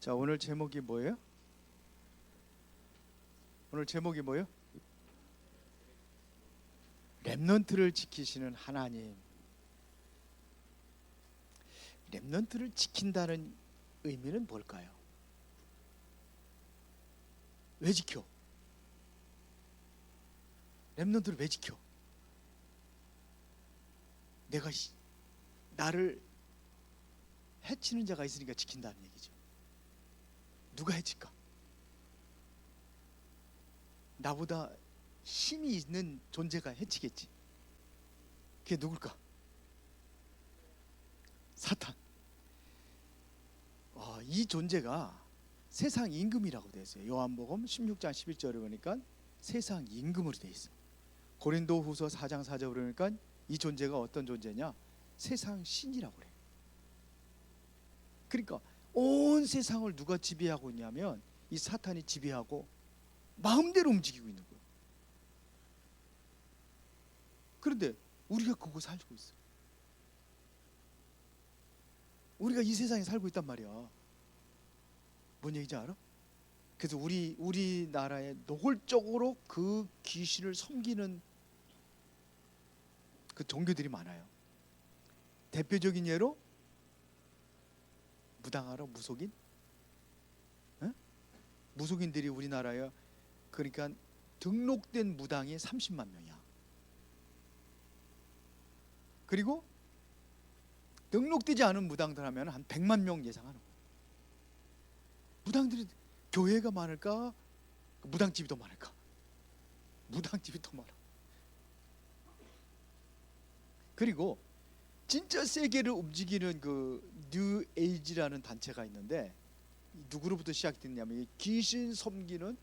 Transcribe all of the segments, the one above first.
자, 오늘 제목이 뭐예요? 오늘 제목이 뭐예요? 렘넌트를 지키시는 하나님. 렘넌트를 지킨다는 의미는 뭘까요? 왜 지켜? 렘넌트를 왜 지켜? 나를 해치는 자가 있으니까 지킨다는 얘기죠. 누가 해칠까? 나보다 힘이 있는 존재가 해치겠지. 그게 누굴까? 사탄. 이 존재가 세상 임금이라고 되어 있어요. 요한복음 16장 11절에 보니까 세상 임금으로 되어 있어요. 고린도후서 4장 4절에 보니까 이 존재가 어떤 존재냐? 세상 신이라고 그래요. 그러니까 온 세상을 누가 지배하고 있냐면 이 사탄이 지배하고 마음대로 움직이고 있는 거예요. 그런데 우리가 그거 살고 있어. 우리가 이 세상에 살고 있단 말이야. 뭔 얘기인지 알아? 그래서 우리나라에 노골적으로 그 귀신을 섬기는 그 종교들이 많아요. 대표적인 예로 무당하러 무속인? 에? 무속인들이 우리나라에 그러니까 등록된 무당이 30만 명이야. 그리고 등록되지 않은 무당들 하면 한 100만 명 예상하는 거예요. 무당들이 교회가 많을까? 무당집이 더 많을까? 무당집이 더 많아. 그리고 진짜 세계를 움직이는 그 뉴 에이지라는 단체가 있는데 누구로부터 시작됐냐면 귀신 섬기는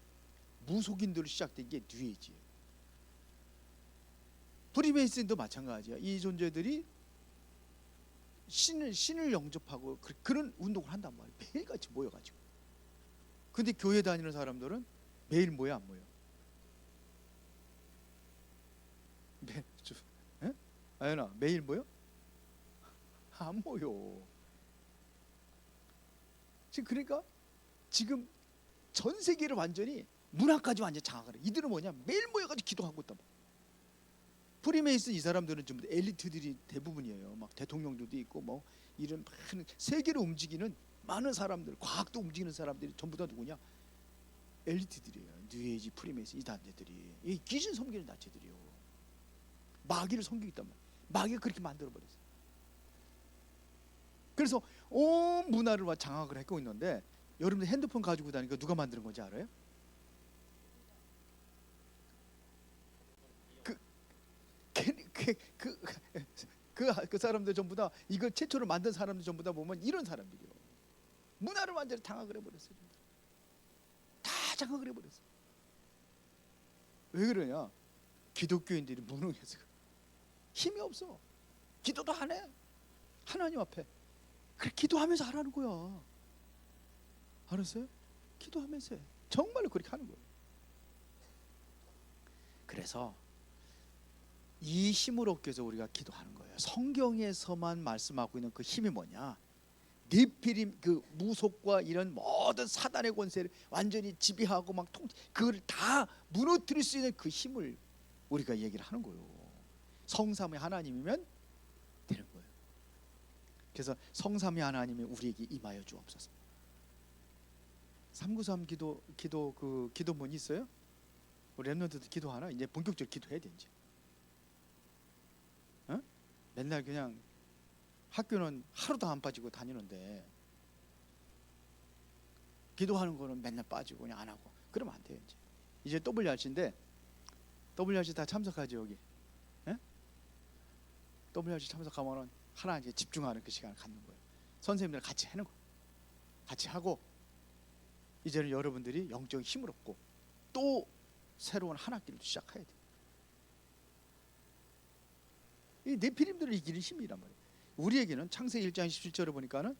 무속인들로 시작된 게 뉴 에이지예요. 프리메이슨도 마찬가지야. 이 존재들이 신을 영접하고 그런 운동을 한단 말이에요. 매일같이 모여가지고. 근데 교회 다니는 사람들은 매일 모여 안 모여? 아연아, 매일 모여? 안 모여. 그러니까 지금 전 세계를 완전히 문화까지 완전 장악을 해. 이들은 뭐냐? 매일 모여가지고 기도하고 있단 말이야. 프리메이슨 이 사람들은 좀 엘리트들이 대부분이에요. 막 대통령들도 있고 뭐 이런 많은 세계를 움직이는 많은 사람들, 과학도 움직이는 사람들이 전부 다 누구냐? 엘리트들이에요. 뉴에이지, 프리메이슨 이 단체들이 이 귀신 섬기는 단체들이요. 마귀를 섬기고 있단 말이에요. 마귀가 그렇게 만들어 버렸어요. 그래서 온 문화를 장악을 하고 있는데 여러분들 핸드폰 가지고 다니니까 누가 만드는 건지 알아요? 그 사람들 전부 다 이걸 최초로 만든 사람들 전부 다 보면 이런 사람들이요. 문화를 완전히 장악을 해버렸어요. 다 장악을 해버렸어요. 왜 그러냐? 기독교인들이 무능해서 힘이 없어. 기도도 안 해. 하나님 앞에. 그래, 기도하면서 하라는 거야. 알았어요? 기도하면서 해. 정말로 그렇게 하는 거예요. 그래서 이 힘을 얻기 위해서 우리가 기도하는 거예요. 성경에서만 말씀하고 있는 그 힘이 뭐냐? 네피림, 그 무속과 이런 모든 사단의 권세를 완전히 지배하고 막 그걸 다 무너뜨릴 수 있는 그 힘을 우리가 얘기를 하는 거예요. 성삼위 하나님이면 되는 거예요. 그래서 성삼위 하나님이 우리에게 임하여 주옵소서. 393 기도문이 있어요? 우리 렘넌트들 기도하나? 이제 본격적으로 기도해야 돼 이제. 어? 맨날 그냥 학교는 하루도 안 빠지고 다니는데 기도하는 거는 맨날 빠지고 그냥 안 하고 그러면 안 돼요. 이제 WRC인데 WRC 다 참석하죠 여기. 예? WRC 참석하면은 하나님께 집중하는 그 시간을 갖는 거예요. 선생님들 같이 하는 거예요. 같이 하고 이제는 여러분들이 영적 힘을 얻고 또 새로운 한 학기를 시작해야 돼요. 이 네피림들을 이기는 힘이란 말이에요. 우리에게는 창세기 1장 17절에 보니까는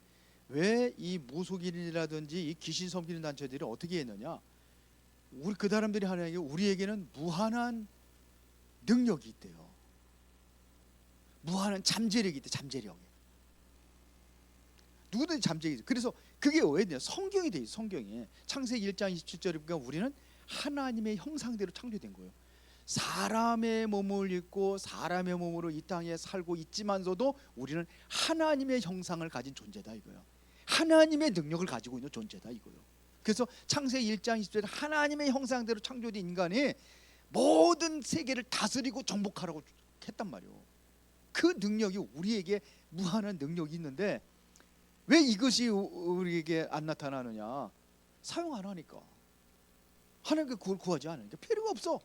왜 이 무속인이라든지 이 귀신 섬기는 단체들이 어떻게 했느냐? 그 사람들이 하는 얘기, 우리에게는 무한한 능력이 있대요. 무한한 잠재력이 있대. 잠재력이. 누구든지 잠재력이 있어요. 그래서 그게 왜냐? 성경이 돼 있어요. 성경에 창세기 1장 27절에 보니까 우리는 하나님의 형상대로 창조된 거예요. 사람의 몸을 입고 사람의 몸으로 이 땅에 살고 있지만서도 우리는 하나님의 형상을 가진 존재다 이거예요. 하나님의 능력을 가지고 있는 존재다 이거예요. 그래서 창세기 1장 20절에 하나님의 형상대로 창조된 인간이 모든 세계를 다스리고 정복하라고 했단 말이에요. 그 능력이 우리에게 무한한 능력이 있는데 왜 이것이 우리에게 안 나타나느냐? 사용 안 하니까. 하나님께 그걸 구하지 않으니까 필요가 없어.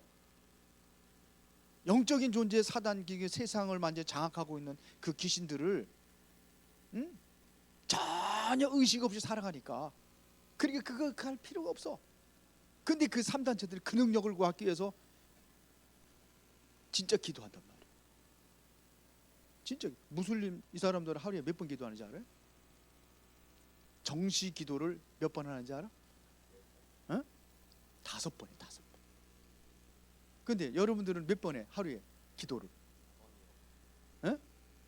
영적인 존재 사단 기계 세상을 완전히 장악하고 있는 그 귀신들을 전혀 의식 없이 살아가니까 그러니까 그거 할 필요가 없어. 근데 그 3단체들이 그 능력을 구하기 위해서 진짜 기도한단 말이야. 진짜 무슬림 이 사람들은 하루에 몇 번 기도하는지 알아요? 정시 기도를 몇 번 하는지 알아? 5번에 5번. 근데 여러분들은 몇 번에 하루에 기도를?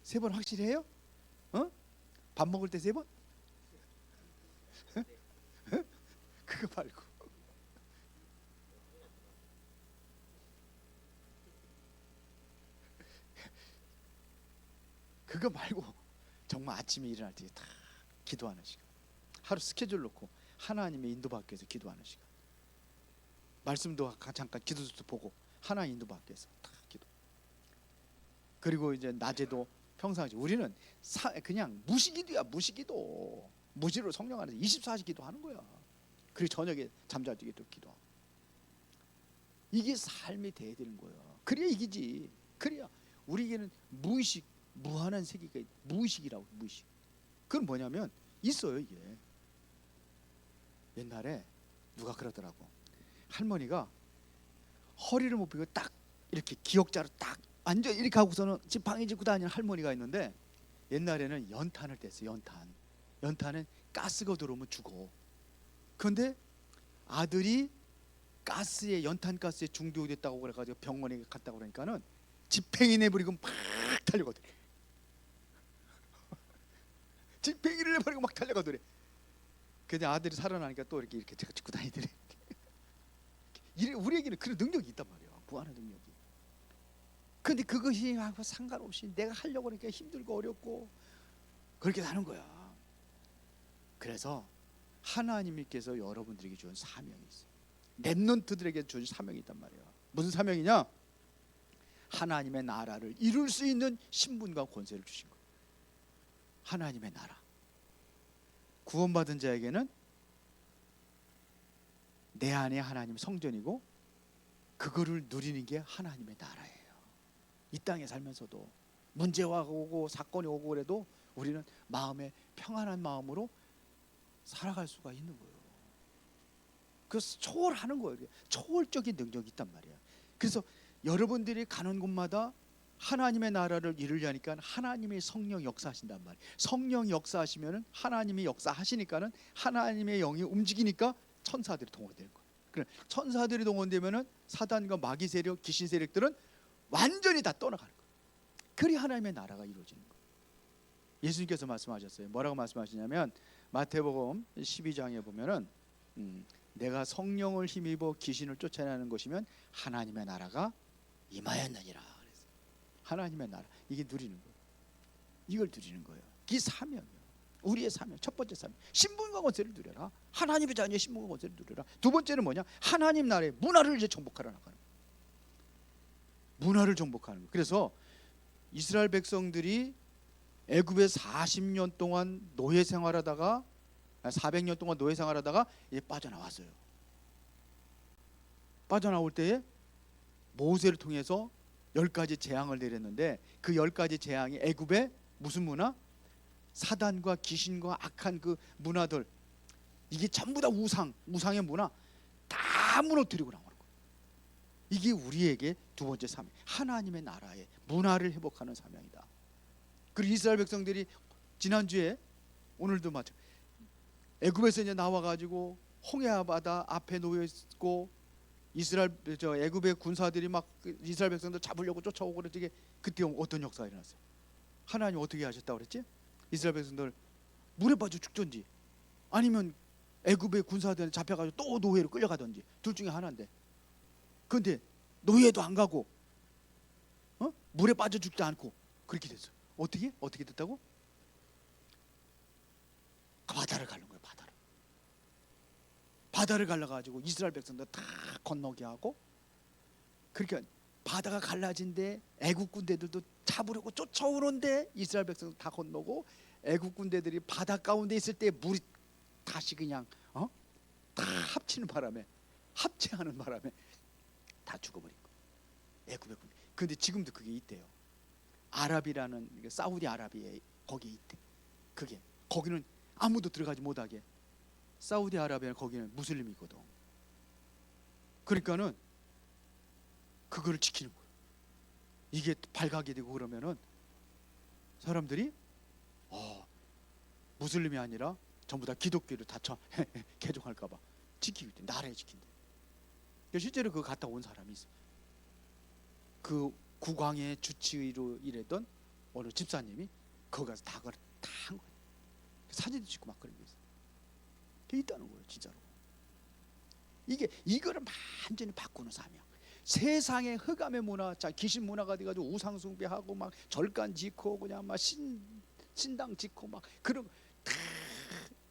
3번 확실히 해요? 밥 먹을 때 3번? 그거 말고 그거 말고 정말 아침에 일어날 때 다 기도하는 시간. 하루 스케줄 놓고 하나님의 인도받기 위해서 기도하는 시간. 말씀도 잠깐 기도도 보고 하나님 인도받기 위해서 다 기도. 그리고 이제 낮에도 평상시 우리는 그냥 무시기도야. 무시기도. 무시로 성령 안에서 24시 기도하는 거야. 그리고 저녁에 잠잘 때 또 기도하고. 이게 삶이 돼야 되는 거야. 그래야 이기지. 그래야 우리에게는 무의식 무한한 세계가 무의식이라고. 무의식. 그건 뭐냐면 있어요 이게. 옛날에 누가 그러더라고. 할머니가 허리를 못 펴고 딱 이렇게 기역자로 딱 앉아 이렇게 하고서는 지팡이 짚고 다니는 할머니가 있는데 옛날에는 연탄을 뗐어요. 연탄은 가스가 들어오면 죽어. 그런데 아들이 연탄 가스에 중독됐다고 그래가지고 병원에 갔다고 그러니까는 지팡이 내버리고 막 달려가더래. 지팡이를 내버리고 막 달려가더래. 근데 아들이 살아나니까 또 이렇게 짚고 다니더래. 우리에게는 그런 능력이 있단 말이야. 무한한 능력이. 근데 그것이 상관없이 내가 하려고 하니까 힘들고 어렵고 그렇게 하는 거야. 그래서 하나님께서 여러분들에게 준 사명이 있어요. 렘넌트들에게 준 사명이 있단 말이야. 무슨 사명이냐? 하나님의 나라를 이룰 수 있는 신분과 권세를 주신 거예요. 하나님의 나라. 구원받은 자에게는 내 안에 하나님 성전이고 그거를 누리는 게 하나님의 나라예요. 이 땅에 살면서도 문제가 오고 사건이 오고 그래도 우리는 마음에 평안한 마음으로 살아갈 수가 있는 거예요. 그래서 초월하는 거예요. 초월적인 능력이 있단 말이에요. 그래서 여러분들이 가는 곳마다 하나님의 나라를 이루려니까 하나님의 성령 역사하신단 말이에요. 성령 역사하시면은 하나님이 역사하시니까는 하나님의 영이 움직이니까 천사들이 동원되는 거예요. 그래 천사들이 동원되면은 사단과 마귀 세력, 귀신 세력들은 완전히 다 떠나가는 거예요. 그리 하나님의 나라가 이루어지는 거예요. 예수님께서 말씀하셨어요. 뭐라고 말씀하시냐면 마태복음 12장에 보면은 내가 성령을 힘입어 귀신을 쫓아내는 것이면 하나님의 나라가 임하였느니라. 그래서 하나님의 나라 이게 누리는 거예요. 이걸 누리는 거예요. 이 사명이에요. 우리의 사명, 첫 번째 사명, 신분과 권세를 누려라. 하나님의 자녀의 신분과 권세를 누려라. 두 번째는 뭐냐? 하나님 나라의 문화를 이제 정복하러 나가는 거예요. 문화를 정복하는 거예요. 그래서 이스라엘 백성들이 애굽에 40년 동안 노예 생활하다가 400년 동안 노예 생활하다가 이제 빠져나왔어요. 빠져나올 때에 모세를 통해서 10가지 재앙을 내렸는데 그 10가지 재앙이 애굽의 무슨 문화? 사단과 귀신과 악한 그 문화들 이게 전부 다 우상의 문화 다 무너뜨리고 나오는 거예요. 이게 우리에게 두 번째 사명, 하나님의 나라의 문화를 회복하는 사명이다. 그리고 이스라엘 백성들이 지난주에 오늘도 마찬가지 애굽에서 이제 나와가지고 홍해 바다 앞에 놓여 있고 애굽의 군사들이 막 이스라엘 백성들 잡으려고 쫓아오고 그랬지. 그때 어떤 역사가 일어났어요? 하나님 어떻게 하셨다고 그랬지? 이스라엘 백성들 물에 빠져 죽던지 아니면 애굽의 군사들한테 잡혀가지고 또 노예로 끌려가든지 둘 중에 하나인데, 그런데 노예도 안 가고 물에 빠져 죽지 않고 그렇게 됐어요. 어떻게 됐다고? 바다를 가는 거예요. 바다를 갈라가지고 이스라엘 백성들 다 건너게 하고, 그러니까 바다가 갈라진데 애국 군대들도 잡으려고 쫓아오는데 이스라엘 백성들 다 건너고, 애국 군대들이 바다 가운데 있을 때 물이 다시 그냥 다 합체하는 바람에 다 죽어버린 거예요. 애굽의 군대. 근데 지금도 그게 있대요. 아랍이라는 사우디 아라비아에 거기에 있대. 그게 거기는 아무도 들어가지 못하게, 사우디 아라비아는 거기는 무슬림이거든. 그러니까는 그거를 지키는 거예요. 이게 발각이 되고 그러면은 사람들이 무슬림이 아니라 전부 다 기독교를 다 개종할까봐 지키고 있대. 나라에 지킨대. 실제로 그거 갔다 온 사람이 있어. 그 국왕의 주치의로 일했던 어느 집사님이 거기 가서 다 한 거예요. 사진도 찍고 막 그런 게 있어. 그게 있다는 거예요, 진짜로. 이거를 완전히 바꾸는 사명. 세상의 흑암의 문화, 자 귀신 문화가 돼가지고 우상 숭배하고 막 절간 짓고 그냥 막 신당 짓고 막 그런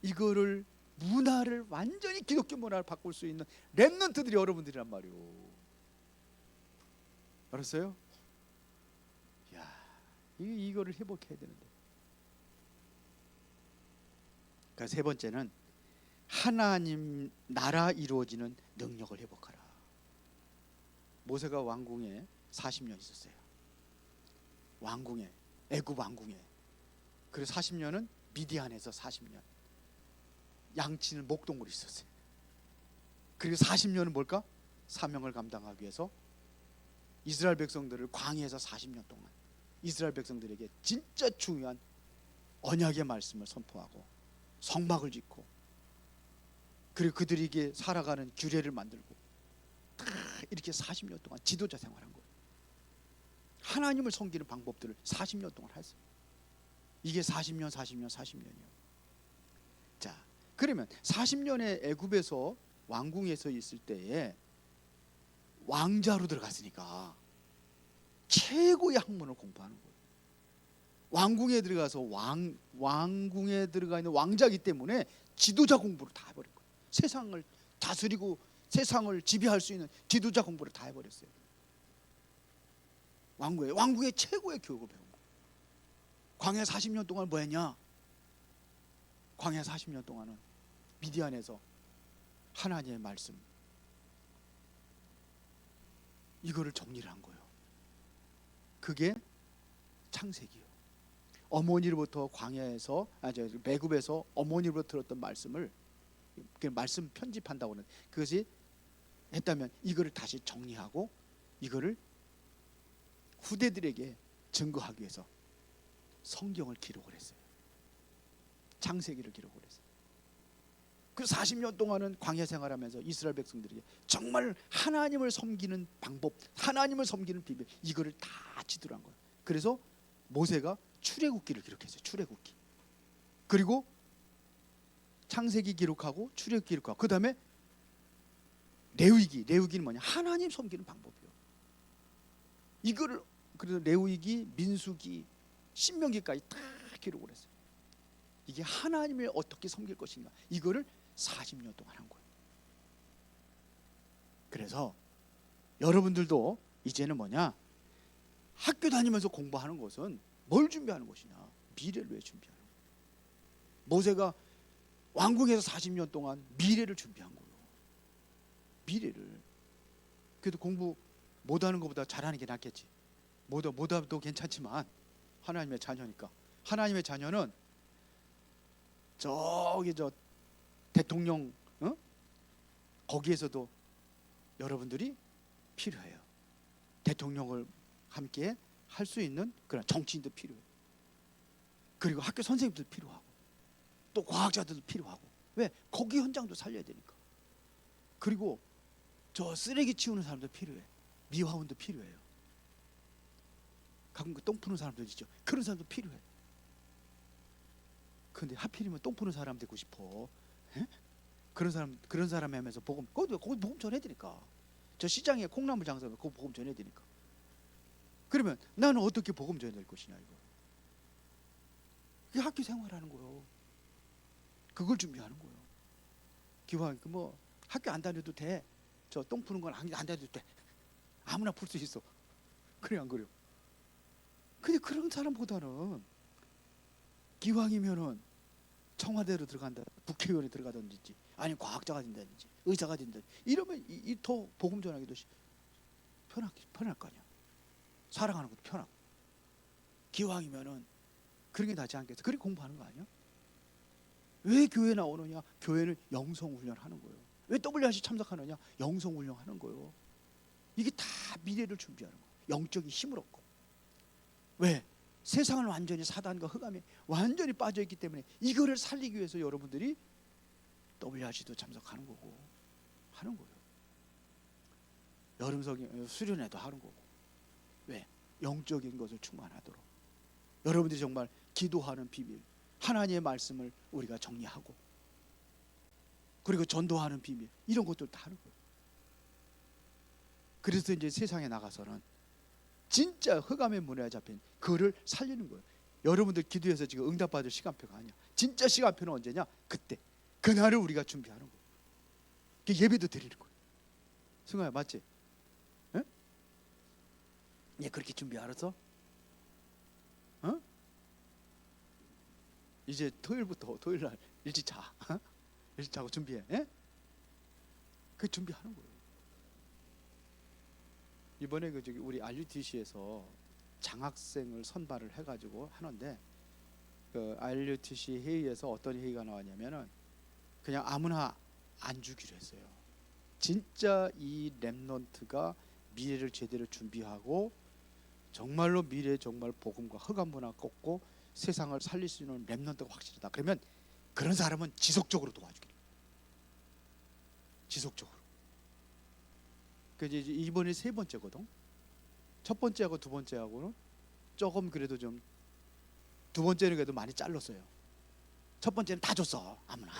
이거를 문화를 완전히 기독교 문화를 바꿀 수 있는 렘넌트들이 여러분들이란 말이오. 알았어요? 야, 이거를 회복해야 되는데. 그러니까 세 번째는 하나님 나라 이루어지는 능력을 회복하라. 모세가 왕궁에 40년 있었어요. 왕궁에, 애굽 왕궁에. 그리고 40년은 미디안에서 40년 양치는 목동으로 있었어요. 그리고 40년은 뭘까? 사명을 감당하기 위해서 이스라엘 백성들을 광야에서 40년 동안 이스라엘 백성들에게 진짜 중요한 언약의 말씀을 선포하고 성막을 짓고, 그리고 그들에게 살아가는 규례를 만들고 다 이렇게 40년 동안 지도자 생활한 거예요. 하나님을 섬기는 방법들을 40년 동안 했어요. 이게 40년이에요. 자, 그러면 40년의 애굽에서 왕궁에서 있을 때에 왕자로 들어갔으니까 최고의 학문을 공부하는 거예요. 왕궁에 들어가서 왕궁에 들어가 있는 왕자이기 때문에 지도자 공부를 다 해버린 거예요. 세상을 다스리고 세상을 지배할 수 있는 지도자 공부를 다 해버렸어요. 왕궁의 최고의 교육을 배운 거예요. 광야 40년 동안 뭐 했냐? 광야 40년 동안은 미디안에서 하나님의 말씀 이거를 정리를 한 거예요. 그게 창세기예요. 어머니로부터 광야에서 애굽에서 어머니로부터 들었던 말씀을 말씀 편집한다고 하는, 그것이 했다면 이거를 다시 정리하고 이거를 후대들에게 증거하기 위해서 성경을 기록을 했어요. 창세기를 기록을 했어요. 그 40년 동안은 광야 생활하면서 이스라엘 백성들에게 정말 하나님을 섬기는 방법, 하나님을 섬기는 비밀, 이거를 다 지도를 한 거예요. 그래서 모세가 출애굽기를 기록했어요. 출애굽기. 그리고 창세기 기록하고 출애굽기 기록하고, 그 다음에 레위기는 뭐냐? 하나님 섬기는 방법이요. 이거를 그래서 레위기, 민수기, 신명기까지 다 기록을 했어요. 이게 하나님을 어떻게 섬길 것인가, 이거를 40년 동안 한 거예요. 그래서 여러분들도 이제는 뭐냐? 학교 다니면서 공부하는 것은 뭘 준비하는 것이냐? 미래를 왜 준비하는 거예요? 모세가 왕궁에서 40년 동안 미래를 준비한 거예요. 미래를. 그래도 공부 못하는 것보다 잘하는 게 낫겠지. 못해도 괜찮지만 하나님의 자녀니까. 하나님의 자녀는 저기 대통령 거기에서도 여러분들이 필요해요. 대통령을 함께 할 수 있는 그런 정치인도 필요해요. 그리고 학교 선생님들도 필요하고 또 과학자들도 필요하고. 왜? 거기 현장도 살려야 되니까. 그리고 저 쓰레기 치우는 사람도 필요해. 미화원도 필요해요. 가끔 똥 푸는 사람들 있죠. 그런 사람도 필요해. 근데 하필이면 똥 푸는 사람 되고 싶어? 예? 그런 사람 하면서 거기 복음 전해드니까. 저 시장에 콩나물 장사하면 그 복음 전해드니까. 그러면 나는 어떻게 복음 전해야 될 것이냐 이거. 그게 학교 생활하는 거요. 그걸 준비하는 거예요. 기왕 뭐 학교 안 다녀도 돼. 저 똥 푸는 건 안 다녀도 돼. 아무나 풀 수 있어. 그래 안 그래요? 근데 그런 사람보다는 기왕이면은 청와대로 들어간다, 국회의원에 들어가든지, 아니면 과학자가 된다든지, 의사가 된다든지 이러면 더 복음 전하기도 편할 거 아니야. 살아가는 것도 편하고. 기왕이면은 그런 게 낫지 않겠어? 그렇게 공부하는 거 아니야? 왜 교회 나오느냐? 교회는 영성훈련 하는 거예요. 왜 WRC 참석하느냐? 영성훈련 하는 거예요. 이게 다 미래를 준비하는 거예요. 영적인 힘을 얻고. 왜? 세상은 완전히 사단과 흑암에 완전히 빠져있기 때문에 이거를 살리기 위해서 여러분들이 WRC도 참석하는 거고 하는 거예요. 여름 수련회도 하는 거고. 왜? 영적인 것을 충만하도록. 여러분들이 정말 기도하는 비밀, 하나님의 말씀을 우리가 정리하고, 그리고 전도하는 비밀, 이런 것들 다 하는 거예요. 그래서 이제 세상에 나가서는 진짜 흑암의 문에 잡힌 그를 살리는 거예요. 여러분들 기도해서 지금 응답받을 시간표가 아니야. 진짜 시간표는 언제냐? 그때, 그날을 우리가 준비하는 거예요. 예배도 드리는 거예요. 승아야, 맞지? 응? 얘 그렇게 준비 알았어? 어? 이제 토요일날 일찍 자. 일찍 자고 준비해. 에? 그 준비하는 거예요. 이번에 우리 RUTC에서 장학생을 선발을 해가지고 하는데, 그 RUTC 회의에서 어떤 회의가 나왔냐면은 그냥 아무나 안 주기로 했어요. 진짜 이 렘넌트가 미래를 제대로 준비하고 정말로 미래에 정말 복음과 흑암 문화 꺾고 세상을 살릴 수 있는 렘넌트가 확실하다. 그러면 그런 사람은 지속적으로 도와주기로. 지속적으로. 그 이번에 세 번째거든. 첫 번째하고 두 번째하고는 조금 그래도 좀, 두 번째는 그래도 많이 잘랐어요. 첫 번째는 다 줬어. 아무나.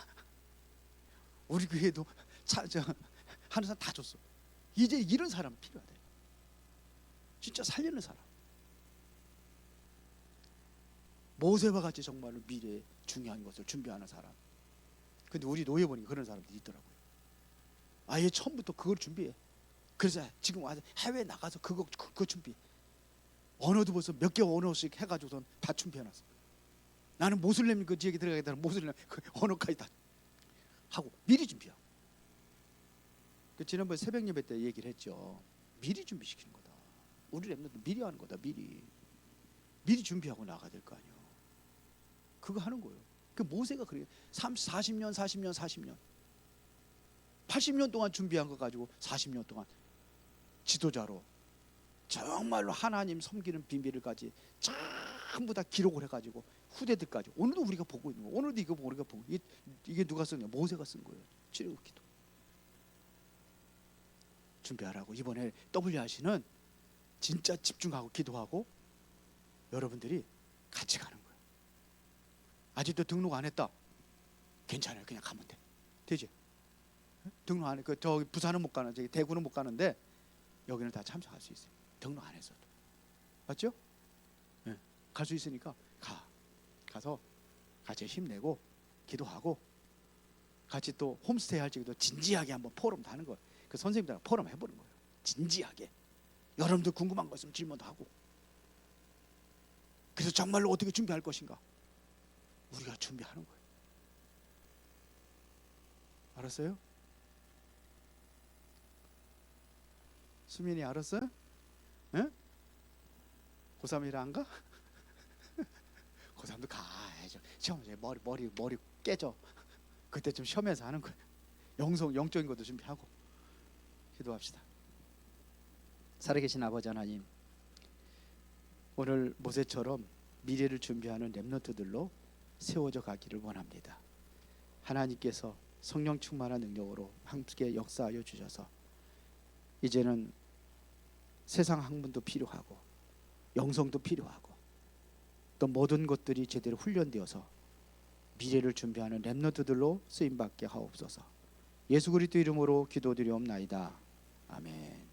우리 교회도 하는 사람 다 줬어. 이제 이런 사람 필요하대. 진짜 살리는 사람. 모세와 같이 정말로 미래에 중요한 것을 준비하는 사람. 근데 우리 노예 보니까 그런 사람들이 있더라고요. 아예 처음부터 그걸 준비해. 그래서 지금 와서 해외 나가서 그거 준비해. 언어도 벌써 몇 개월 언어씩 해가지고선 다 준비해놨어. 나는 모슬렘 그 지역에 들어가겠다는 모슬렘 그 언어까지 다 하고 미리 준비하고. 그 지난번 새벽 예배 때 얘기를 했죠. 미리 준비시키는 거다. 우리 렘넌트 미리 하는 거다. 미리 준비하고 나가야 될 거 아니에요. 그거 하는 거예요. 그 모세가 그래요. 40년 80년 동안 준비한 거 가지고 40년 동안 지도자로 정말로 하나님 섬기는 비밀을까지 전부 다 기록을 해가지고 후대들까지, 오늘도 우리가 보고 있는 거예요. 오늘도 이거 우리가 보고, 이게 누가 쓴 거예요? 모세가 쓴 거예요. 출애굽기도. 준비하라고. 이번에 WRC는 진짜 집중하고 기도하고 여러분들이 같이 가는 거예요. 아직도 등록 안 했다. 괜찮아요. 그냥 가면 돼. 되지? 등록 안 해. 저기 부산은 못 가는, 저기 대구는 못 가는데 여기는 다 참석할 수 있어요. 등록 안 했어도. 맞죠? 네. 갈 수 있으니까 가서 같이 힘내고 기도하고 같이 또 홈스테이 할 적에도 진지하게 한번 포럼도 하는 거예요. 그 선생님들하고 포럼 해보는 거예요. 진지하게. 여러분들 궁금한 거 있으면 질문도 하고. 그래서 정말로 어떻게 준비할 것인가? 우리가 준비하는 거예요. 알았어요? 수민이 알았어요? 응? 고3이라 안 가? 고3도 가야죠. 시험 이제 머리 깨져. 그때 좀 쉬면서 하는 거예요. 영적인 것도 준비하고. 기도합시다. 살아계신 아버지 하나님, 오늘 모세처럼 미래를 준비하는 렘넌트들로 세워져 가기를 원합니다. 하나님께서 성령 충만한 능력으로 함께 역사하여 주셔서 이제는 세상 학문도 필요하고 영성도 필요하고 또 모든 것들이 제대로 훈련되어서 미래를 준비하는 렘넌트들로 쓰임 받게 하옵소서. 예수 그리스도 이름으로 기도드리옵나이다. 아멘.